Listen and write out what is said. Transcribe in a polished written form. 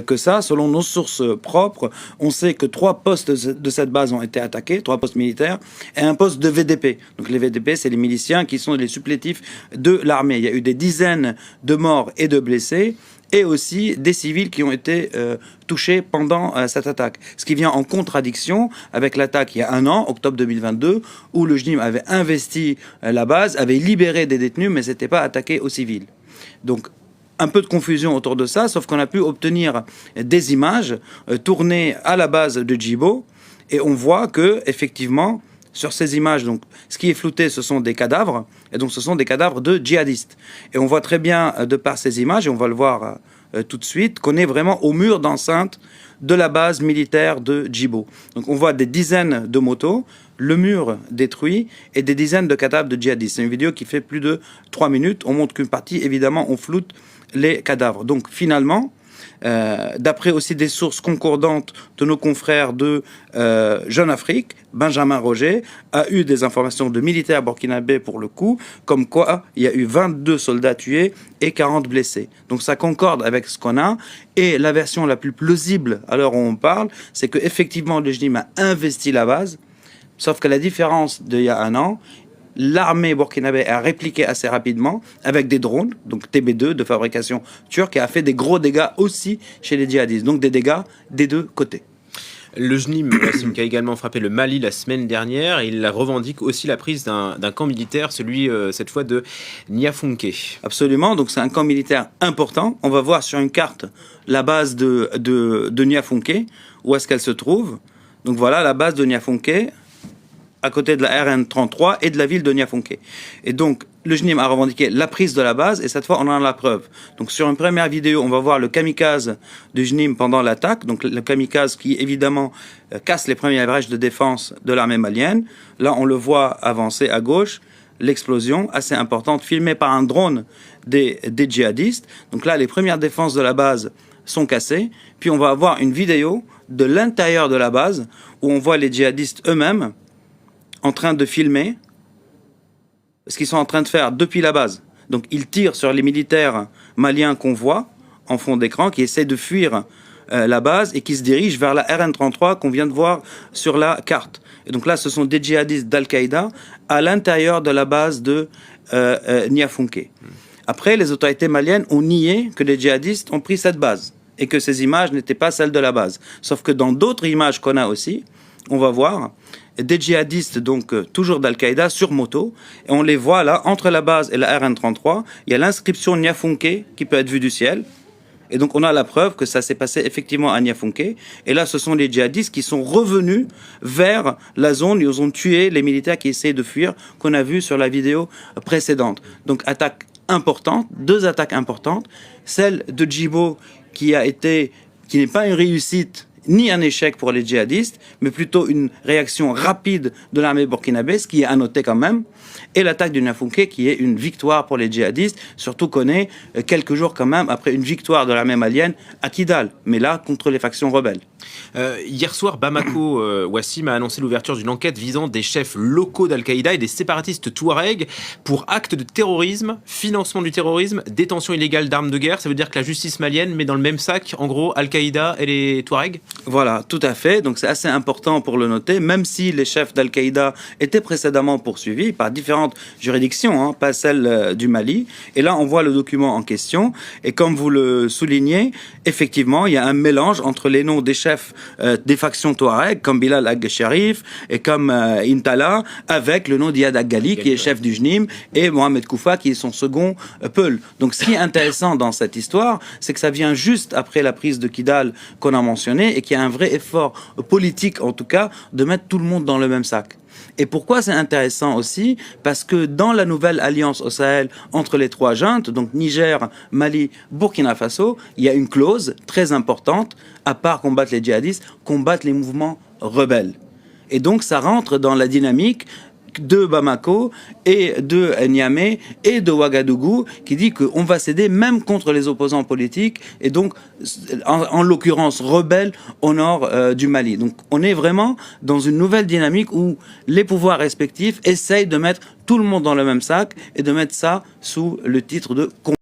que ça. Selon nos sources propres, on sait que 3 postes de cette base ont été attaqués, 3 postes militaires, et un poste de VDP. Donc les VDP, c'est les miliciens qui sont les supplétifs de l'armée. Il y a eu des dizaines de morts et de blessés, et aussi des civils qui ont été touchés pendant cette attaque. Ce qui vient en contradiction avec l'attaque il y a 1 an, octobre 2022, où le JNIM avait investi la base, avait libéré des détenus, mais n'était pas attaqué aux civils. Donc, un peu de confusion autour de ça, sauf qu'on a pu obtenir des images tournées à la base de Djibo, et on voit que, effectivement, sur ces images, donc, ce qui est flouté, ce sont des cadavres, et donc ce sont des cadavres de djihadistes. Et on voit très bien, de par ces images, et on va le voir tout de suite, qu'on est vraiment au mur d'enceinte de la base militaire de Djibo. Donc on voit des dizaines de motos, le mur détruit et des dizaines de cadavres de djihadistes. C'est une vidéo qui fait plus de 3 minutes. On montre qu'une partie, évidemment, on floute les cadavres. Donc finalement, d'après aussi des sources concordantes de nos confrères de Jeune Afrique, Benjamin Roger a eu des informations de militaires burkinabés pour le coup, comme quoi il y a eu 22 soldats tués et 40 blessés. Donc ça concorde avec ce qu'on a. Et la version la plus plausible à l'heure où on parle, c'est qu'effectivement le JNIM a investi la base, sauf que la différence d'il y a 1 an, l'armée burkinabé a répliqué assez rapidement avec des drones, donc TB2 de fabrication turque, et a fait des gros dégâts aussi chez les djihadistes. Donc des dégâts des 2 côtés. Le JNIM, Wassim, qui a également frappé le Mali la semaine dernière, il revendique aussi la prise d'un camp militaire, celui cette fois de Niafunké. Absolument, donc c'est un camp militaire important. On va voir sur une carte la base de Niafunké, où est-ce qu'elle se trouve. Donc voilà la base de Niafunké, à côté de la RN33 et de la ville de Niafunké. Et donc, le JNIM a revendiqué la prise de la base, et cette fois, on en a la preuve. Donc, sur une première vidéo, on va voir le kamikaze du JNIM pendant l'attaque, donc le kamikaze qui, évidemment, casse les premières brèches de défense de l'armée malienne. Là, on le voit avancer à gauche, l'explosion assez importante, filmée par un drone des djihadistes. Donc là, les premières défenses de la base sont cassées. Puis, on va avoir une vidéo de l'intérieur de la base, où on voit les djihadistes eux-mêmes en train de filmer ce qu'ils sont en train de faire depuis la base. Donc ils tirent sur les militaires maliens qu'on voit en fond d'écran, qui essaient de fuir la base et qui se dirigent vers la RN33 qu'on vient de voir sur la carte. Et donc là, ce sont des djihadistes d'Al-Qaïda à l'intérieur de la base de Niafunké. Après, les autorités maliennes ont nié que les djihadistes ont pris cette base et que ces images n'étaient pas celles de la base. Sauf que dans d'autres images qu'on a aussi, on va voir des djihadistes, donc toujours d'Al-Qaïda, sur moto. Et on les voit là, entre la base et la RN33. Il y a l'inscription Niafunké qui peut être vue du ciel. Et donc on a la preuve que ça s'est passé effectivement à Niafunké. Et là, ce sont les djihadistes qui sont revenus vers la zone où ils ont tué les militaires qui essayaient de fuir, qu'on a vu sur la vidéo précédente. Donc attaque importante, 2 attaques importantes. Celle de Djibo qui n'est pas une réussite ni un échec pour les djihadistes, mais plutôt une réaction rapide de l'armée burkinabé, ce qui est à noter quand même, et l'attaque du Niafunké qui est une victoire pour les djihadistes, surtout qu'on est quelques jours quand même après une victoire de l'armée malienne à Kidal, mais là contre les factions rebelles. Hier soir, Bamako, Wassim a annoncé l'ouverture d'une enquête visant des chefs locaux d'Al-Qaïda et des séparatistes Touareg pour actes de terrorisme, financement du terrorisme, détention illégale d'armes de guerre. Ça veut dire que la justice malienne met dans le même sac, en gros, Al-Qaïda et les Touaregs? Voilà, tout à fait. Donc c'est assez important pour le noter, même si les chefs d'Al-Qaïda étaient précédemment poursuivis par différentes juridictions, pas celle du Mali. Et là, on voit le document en question. Et comme vous le soulignez, effectivement, il y a un mélange entre les noms des chefs des factions Touareg, comme Bilal Ag-Sharif et comme Intala, avec le nom d'Iyad Ag-Ghali, qui est chef du JNIM, et Mohamed Koufa, qui est son second Peul. Donc ce qui est intéressant dans cette histoire, c'est que ça vient juste après la prise de Kidal qu'on a mentionné, et qu'il y a un vrai effort politique, en tout cas, de mettre tout le monde dans le même sac. Et pourquoi c'est intéressant aussi? Parce que dans la nouvelle alliance au Sahel entre les 3 juntes, donc Niger, Mali, Burkina Faso, il y a une clause très importante, à part combattre les djihadistes, combattre les mouvements rebelles. Et donc ça rentre dans la dynamique de Bamako et de Niamey et de Ouagadougou, qui dit qu'on va céder même contre les opposants politiques, et donc en l'occurrence rebelles au nord du Mali. Donc on est vraiment dans une nouvelle dynamique où les pouvoirs respectifs essayent de mettre tout le monde dans le même sac et de mettre ça sous le titre de